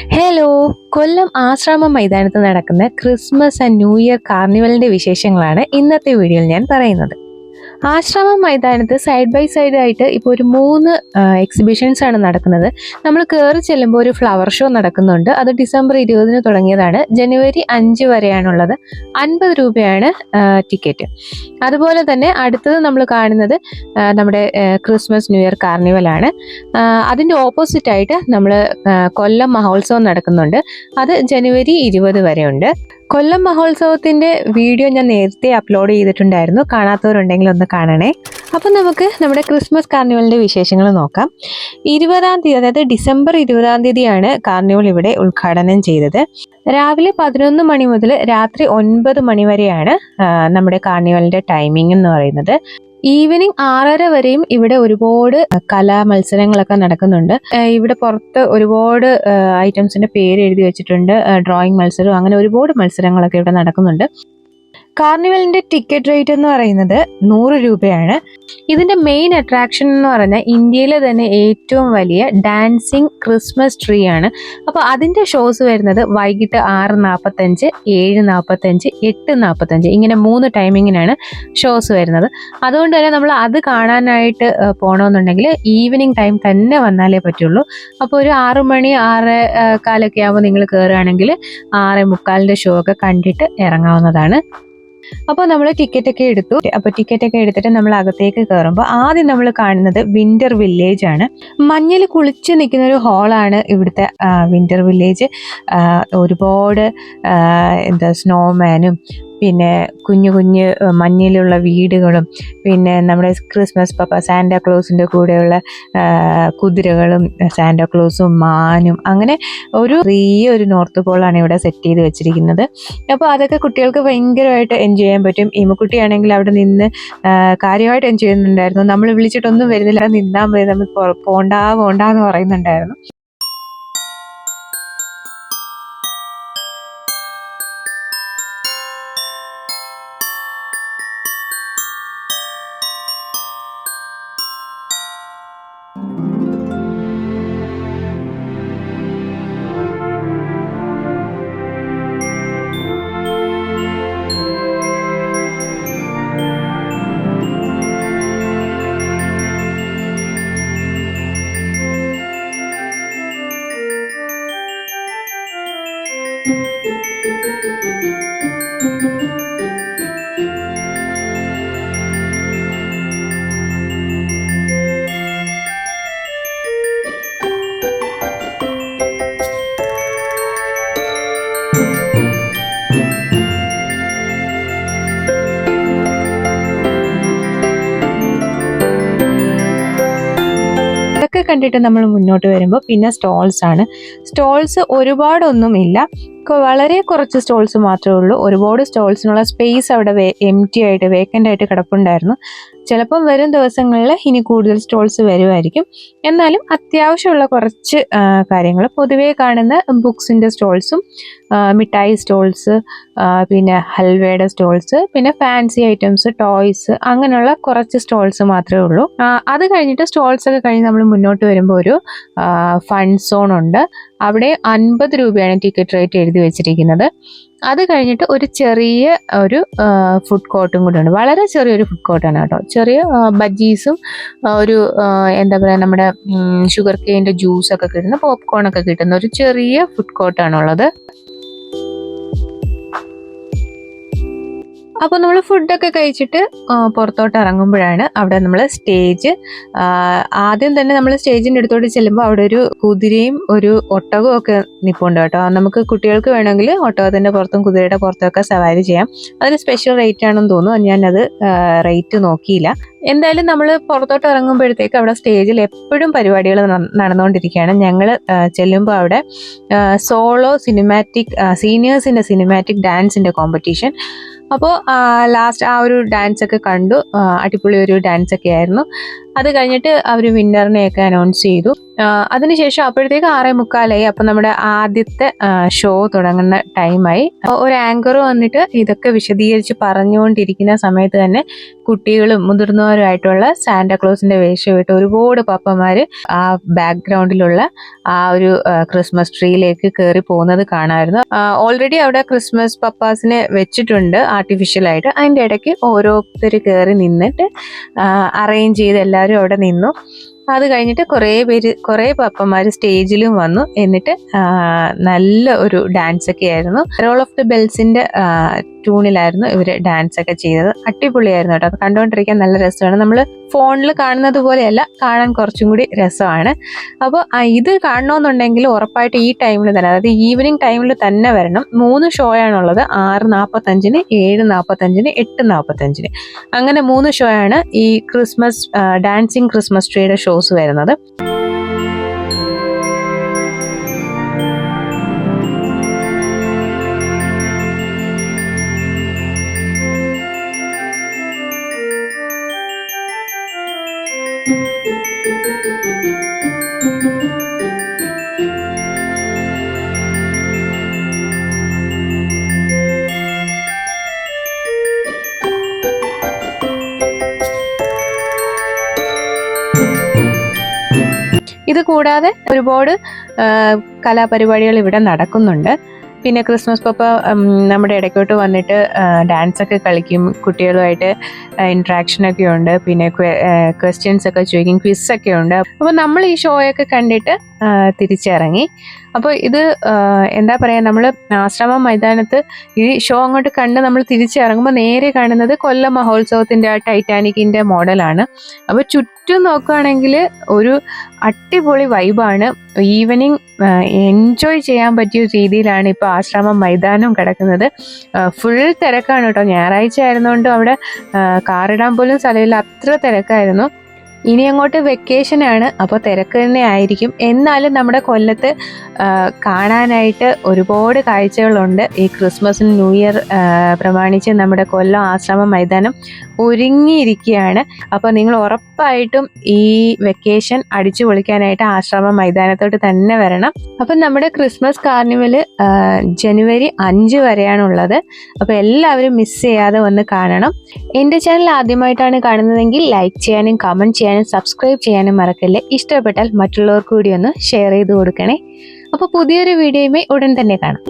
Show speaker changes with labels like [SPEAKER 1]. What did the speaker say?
[SPEAKER 1] Hello! കൊല്ലം ആശ്രാമം മൈതാനത്ത് നടക്കുന്ന Christmas and new year കാർണിവലിന്റെ വിശേഷങ്ങളാണ് ഇന്നത്തെ വീഡിയോയിൽ ഞാൻ പറയുന്നത്. ആശ്രാമം മൈതാനത്ത് സൈഡ് ബൈ സൈഡ് ആയിട്ട് ഇപ്പോൾ ഒരു 3 എക്സിബിഷൻസ് ആണ് നടക്കുന്നത്. നമ്മൾ കയറി ചെല്ലുമ്പോൾ ഒരു ഫ്ലവർ ഷോ നടക്കുന്നുണ്ട്. അത് ഡിസംബർ 20 തുടങ്ങിയതാണ്. ജനുവരി 5 വരെയാണുള്ളത്. 50 രൂപയാണ് ടിക്കറ്റ്. അതുപോലെ തന്നെ അടുത്തത് നമ്മൾ കാണുന്നത് നമ്മുടെ ക്രിസ്മസ് ന്യൂ ഇയർ കാർണിവലാണ്. അതിൻ്റെ ഓപ്പോസിറ്റ് ആയിട്ട് നമ്മൾ കൊല്ലം മഹോത്സവം നടക്കുന്നുണ്ട്. അത് ജനുവരി 20 വരെ ഉണ്ട്. കൊല്ലം മഹോത്സവത്തിന്റെ വീഡിയോ ഞാൻ നേരത്തെ അപ്ലോഡ് ചെയ്തിട്ടുണ്ടായിരുന്നു. കാണാത്തവരുണ്ടെങ്കിൽ ഒന്ന് കാണണേ. അപ്പം നമുക്ക് നമ്മുടെ ക്രിസ്മസ് കാർണിവലിന്റെ വിശേഷങ്ങൾ നോക്കാം. 20-ാം തീയതി, അതായത് ഡിസംബർ 20-ാം തീയതിയാണ് കാർണിവൽ ഇവിടെ ഉദ്ഘാടനം ചെയ്തത്. രാവിലെ 11 മണി മുതൽ രാത്രി 9 മണി വരെയാണ് നമ്മുടെ കാർണിവലിന്റെ ടൈമിംഗ് എന്ന് പറയുന്നത്. ഈവനിങ് 6:30 വരെയും ഇവിടെ ഒരുപാട് കലാ മത്സരങ്ങളൊക്കെ നടക്കുന്നുണ്ട്. ഇവിടെ പുറത്ത് ഒരുപാട് ഐറ്റംസിന്റെ പേര് എഴുതി വെച്ചിട്ടുണ്ട്. ഡ്രോയിങ് മത്സരം, അങ്ങനെ ഒരുപാട് മത്സരങ്ങളൊക്കെ ഇവിടെ നടക്കുന്നുണ്ട്. കാർണിവലിന്റെ ടിക്കറ്റ് റേറ്റ് എന്ന് പറയുന്നത് 100 രൂപയാണ്. ഇതിന്റെ മെയിൻ അട്രാക്ഷൻ എന്ന് പറഞ്ഞാൽ ഇന്ത്യയിലെ തന്നെ ഏറ്റവും വലിയ ഡാൻസിങ് ക്രിസ്മസ് ട്രീ ആണ്. അപ്പോൾ അതിന്റെ ഷോസ് വരുന്നത് വൈകിട്ട് 6:45, 7:45, 8:45 ഇങ്ങനെ 3 ടൈമിങ്ങിനാണ് ഷോസ് വരുന്നത്. അതുകൊണ്ട് തന്നെ നമ്മൾ അത് കാണാനായിട്ട് പോകണമെന്നുണ്ടെങ്കിൽ ഈവനിങ് ടൈം തന്നെ വന്നാലേ പറ്റുള്ളൂ. അപ്പോൾ ഒരു 6 മണി 6:15 ആകുമ്പോൾ നിങ്ങൾ കയറുകയാണെങ്കിൽ 6:45 ഷോ ഒക്കെ കണ്ടിട്ട് ഇറങ്ങാവുന്നതാണ്. അപ്പോൾ നമ്മൾ ടിക്കറ്റൊക്കെ എടുത്തു. അപ്പോൾ ടിക്കറ്റൊക്കെ എടുത്തിട്ട് നമ്മൾ അകത്തേക്ക് കയറുമ്പോൾ ആദ്യം നമ്മൾ കാണുന്നത് വിന്റർ വില്ലേജ് ആണ്. മഞ്ഞിൽ കുളിച്ച് നിൽക്കുന്ന ഒരു ഹാളാണ് ഇവിടുത്തെ വിന്റർ വില്ലേജ്. ഒരുപാട് സ്നോമാനും പിന്നെ കുഞ്ഞു കുഞ്ഞ് മഞ്ഞിലുള്ള വീടുകളും പിന്നെ നമ്മുടെ ക്രിസ്മസ് പപ്പ സാന്റാക്ലോസിൻ്റെ കൂടെയുള്ള കുതിരകളും സാന്റാക്ലോസും മാനും, അങ്ങനെ ഒരു ചെറിയൊരു നോർത്ത് പോളാണ് ഇവിടെ സെറ്റ് ചെയ്ത് വെച്ചിരിക്കുന്നത്. അപ്പോൾ അതൊക്കെ കുട്ടികൾക്ക് ഭയങ്കരമായിട്ട് എൻജോയ് ചെയ്യാൻ പറ്റും. ഈമക്കുട്ടിയാണെങ്കിൽ അവിടെ നിന്ന് കാര്യമായിട്ട് എൻജോയ് ചെയ്യുന്നുണ്ടായിരുന്നു. നമ്മൾ വിളിച്ചിട്ടൊന്നും വരുന്നില്ല, നിന്നാൽ മതി, നമ്മൾ പോണ്ടാന്ന് പറയുന്നുണ്ടായിരുന്നു. ഇതൊക്കെ കണ്ടിട്ട് നമ്മൾ മുന്നോട്ട് വരുമ്പോൾ പിന്നെ സ്റ്റോൾസ് ആണ്. സ്റ്റോൾസ് ഒരുപാടൊന്നുമില്ല, വളരെ കുറച്ച് സ്റ്റോൾസ് മാത്രമേ ഉള്ളൂ. ഒരുപാട് സ്റ്റോൾസിനുള്ള സ്പേസ് അവിടെ എംറ്റി ആയിട്ട് വേക്കൻ്റ് ആയിട്ട് കിടപ്പുണ്ടായിരുന്നു. ചിലപ്പം വരും ദിവസങ്ങളിൽ ഇനി കൂടുതൽ സ്റ്റോൾസ് വരുമായിരിക്കും. എന്നാലും അത്യാവശ്യമുള്ള കുറച്ച് കാര്യങ്ങൾ, പൊതുവേ കാണുന്ന ബുക്സിൻ്റെ സ്റ്റോൾസും മിഠായി സ്റ്റോൾസ്, പിന്നെ ഹൽവയുടെ സ്റ്റോൾസ്, പിന്നെ ഫാൻസി ഐറ്റംസ്, ടോയ്സ്, അങ്ങനെയുള്ള കുറച്ച് സ്റ്റോൾസ് മാത്രമേ ഉള്ളൂ. അത് കഴിഞ്ഞിട്ട് സ്റ്റോൾസ് ഒക്കെ കഴിഞ്ഞ് നമ്മൾ മുന്നോട്ട് വരുമ്പോൾ ഒരു ഫൺ സോൺ ഉണ്ട്. അവിടെ 50 രൂപയാണ് ടിക്കറ്റ് റേറ്റ് എഴുതി വെച്ചിരിക്കുന്നത്. അത് കഴിഞ്ഞിട്ട് ഒരു ചെറിയ ഒരു ഫുഡ് കോർട്ടും കൂടെ ഉണ്ട്. വളരെ ചെറിയൊരു ഫുഡ് കോർട്ടാണ് കേട്ടോ. ചെറിയ ബജ്ജീസും ഒരു നമ്മുടെ ഷുഗർ കെയിൻ്റെ ജ്യൂസൊക്കെ കിട്ടുന്ന, പോപ്കോണൊക്കെ കിട്ടുന്ന ഒരു ചെറിയ ഫുഡ് കോർട്ടാണുള്ളത്. അപ്പോൾ നമ്മൾ ഫുഡൊക്കെ കഴിച്ചിട്ട് പുറത്തോട്ട് ഇറങ്ങുമ്പോഴാണ് അവിടെ നമ്മൾ സ്റ്റേജ്, ആദ്യം തന്നെ നമ്മൾ സ്റ്റേജിൻ്റെ അടുത്തോട്ട് ചെല്ലുമ്പോൾ അവിടെ ഒരു കുതിരയും ഒരു ഒട്ടകവും ഒക്കെ നിൽപ്പുണ്ട് കേട്ടോ. നമുക്ക് കുട്ടികൾക്ക് വേണമെങ്കിൽ ഒട്ടകത്തിൻ്റെ പുറത്തും കുതിരയുടെ പുറത്തൊക്കെ സവാരി ചെയ്യാം. അതിന് സ്പെഷ്യൽ റേറ്റ് ആണെന്ന് തോന്നുന്നു, ഞാനത് റേറ്റ് നോക്കിയില്ല. എന്തായാലും നമ്മൾ പുറത്തോട്ട് ഇറങ്ങുമ്പോഴത്തേക്ക് അവിടെ സ്റ്റേജിൽ എപ്പോഴും പരിപാടികൾ നടന്നുകൊണ്ടിരിക്കുകയാണ്. ഞങ്ങൾ ചെല്ലുമ്പോൾ അവിടെ സോളോ സിനിമാറ്റിക് സീനിയേഴ്സിൻ്റെ സിനിമാറ്റിക് ഡാൻസിൻ്റെ കോമ്പറ്റീഷൻ. അപ്പോൾ ലാസ്റ്റ് ആ ഒരു ഡാൻസ് ഒക്കെ കണ്ടു. അടിപൊളി ഒരു ഡാൻസ് ഒക്കെ ആയിരുന്നു. അത് കഴിഞ്ഞിട്ട് അവർ വിന്നറിനെയൊക്കെ അനൗൺസ് ചെയ്തു. അതിനുശേഷം അപ്പോഴത്തേക്ക് 6:45 അപ്പം നമ്മുടെ ആദ്യത്തെ ഷോ തുടങ്ങുന്ന ടൈമായി. ഒരു ആങ്കർ വന്നിട്ട് ഇതൊക്കെ വിശദീകരിച്ച് പറഞ്ഞുകൊണ്ടിരിക്കുന്ന സമയത്ത് തന്നെ കുട്ടികളും മുതിർന്നവരുമായിട്ടുള്ള സാന്റാക്ലോസിന്റെ വേഷമിട്ട് ഒരുപാട് പപ്പമാര് ആ ബാക്ക്ഗ്രൗണ്ടിലുള്ള ആ ഒരു ക്രിസ്മസ് ട്രീയിലേക്ക് കയറി പോകുന്നത് കാണാമായിരുന്നു. ഓൾറെഡി അവിടെ ക്രിസ്മസ് പപ്പാസിനെ വെച്ചിട്ടുണ്ട് ആർട്ടിഫിഷ്യലായിട്ട്. അതിൻ്റെ ഇടയ്ക്ക് ഓരോരുത്തർ കയറി നിന്നിട്ട് അറേഞ്ച് ചെയ്ത് എല്ലാവരും അവിടെ നിന്നു. അത് കഴിഞ്ഞിട്ട് കുറേ പപ്പന്മാർ സ്റ്റേജിലും വന്നു. എന്നിട്ട് നല്ല ഒരു ഡാൻസ് ഒക്കെ ആയിരുന്നു. റോൾ ഓഫ് ദി ബെൽസിന്റെ ട്യൂണിലായിരുന്നു ഇവര് ഡാൻസ് ഒക്കെ ചെയ്തത്. അടിപൊളിയായിരുന്നു കേട്ടോ. അത് കണ്ടുകൊണ്ടിരിക്കാൻ നല്ല രസമാണ്. നമ്മൾ ഫോണിൽ കാണുന്നത് പോലെയല്ല, കാണാൻ കുറച്ചും കൂടി രസമാണ്. അപ്പോൾ ഇത് കാണണമെന്നുണ്ടെങ്കിൽ ഉറപ്പായിട്ട് ഈ ടൈമിൽ തന്നെ, അതായത് ഈവനിങ് ടൈമിൽ തന്നെ വരണം. 3 ഷോ ആണുള്ളത്. 6:45, 7:45, 8:45 അങ്ങനെ 3 ഷോ ആണ് ഈ ക്രിസ്മസ് ഡാൻസിങ് ക്രിസ്മസ് ട്രീയുടെ ഷോസ് വരുന്നത്. ഇത് കൂടാതെ ഒരുപാട് കലാപരിപാടികൾ ഇവിടെ നടക്കുന്നുണ്ട്. പിന്നെ ക്രിസ്മസ് പപ്പ നമ്മുടെ ഇടയ്ക്കോട്ട് വന്നിട്ട് ഡാൻസ് ഒക്കെ കളിക്കും, കുട്ടികളുമായിട്ട് ഇൻട്രാക്ഷൻ ഒക്കെ ഉണ്ട്, പിന്നെ ക്വസ്റ്റ്യൻസ് ഒക്കെ ചോദിക്കും, ക്വിസൊക്കെ ഉണ്ട്. അപ്പോൾ നമ്മൾ ഈ ഷോയൊക്കെ കണ്ടിട്ട് തിരിച്ചിറങ്ങി. അപ്പോൾ ഇത് എന്താ പറയുക, നമ്മൾ ആശ്രമം മൈതാനത്ത് ഈ ഷോ അങ്ങോട്ട് കണ്ട് നമ്മൾ തിരിച്ചിറങ്ങുമ്പോൾ നേരെ കാണുന്നത് കൊല്ലം മഹോത്സവത്തിൻ്റെ ആ ടൈറ്റാനിക്കിൻ്റെ മോഡലാണ്. അപ്പോൾ ചുറ്റും നോക്കുകയാണെങ്കിൽ ഒരു അടിപൊളി വൈബാണ്. ഈവനിങ് എൻജോയ് ചെയ്യാൻ പറ്റിയ രീതിയിലാണ് ഇപ്പോൾ ആശ്രമം മൈതാനം കിടക്കുന്നത്. ഫുൾ തിരക്കാണ് കേട്ടോ. ഞായറാഴ്ച ആയിരുന്നുകൊണ്ട് അവിടെ കാറിടാൻ പോലും സ്ഥലമില്ല, അത്ര തിരക്കായിരുന്നു. ഇനി അങ്ങോട്ട് വെക്കേഷനാണ്, അപ്പോൾ തിരക്ക് തന്നെ ആയിരിക്കും. എന്നാലും നമ്മുടെ കൊല്ലത്ത് കാണാനായിട്ട് ഒരുപാട് കാഴ്ചകളുണ്ട്. ഈ ക്രിസ്മസിന് ന്യൂ ഇയർ പ്രമാണിച്ച് നമ്മുടെ കൊല്ലം ആശ്രമം മൈതാനം ഒരുങ്ങിയിരിക്കുകയാണ്. അപ്പോൾ നിങ്ങൾ ഉറപ്പായിട്ടും ഈ വെക്കേഷൻ അടിച്ചു പൊളിക്കാനായിട്ട് ആശ്രമം മൈതാനത്തോട്ട് തന്നെ വരണം. അപ്പം നമ്മുടെ ക്രിസ്മസ് കാർണിവൽ ജനുവരി 5 വരെയാണുള്ളത്. അപ്പോൾ എല്ലാവരും മിസ് ചെയ്യാതെ വന്ന് കാണണം. എൻ്റെ ചാനൽ ആദ്യമായിട്ടാണ് കാണുന്നതെങ്കിൽ ലൈക്ക് ചെയ്യാനും കമൻറ്റ് ചെയ്യാനും സബ്സ്ക്രൈബ് ചെയ്യാനും മറക്കല്ലേ. ഇഷ്ടപ്പെട്ടാൽ മറ്റുള്ളവർക്ക് കൂടി ഒന്ന് ഷെയർ ചെയ്ത് കൊടുക്കണേ. അപ്പോൾ പുതിയൊരു വീഡിയോയുമായി ഉടൻ തന്നെ കാണാം.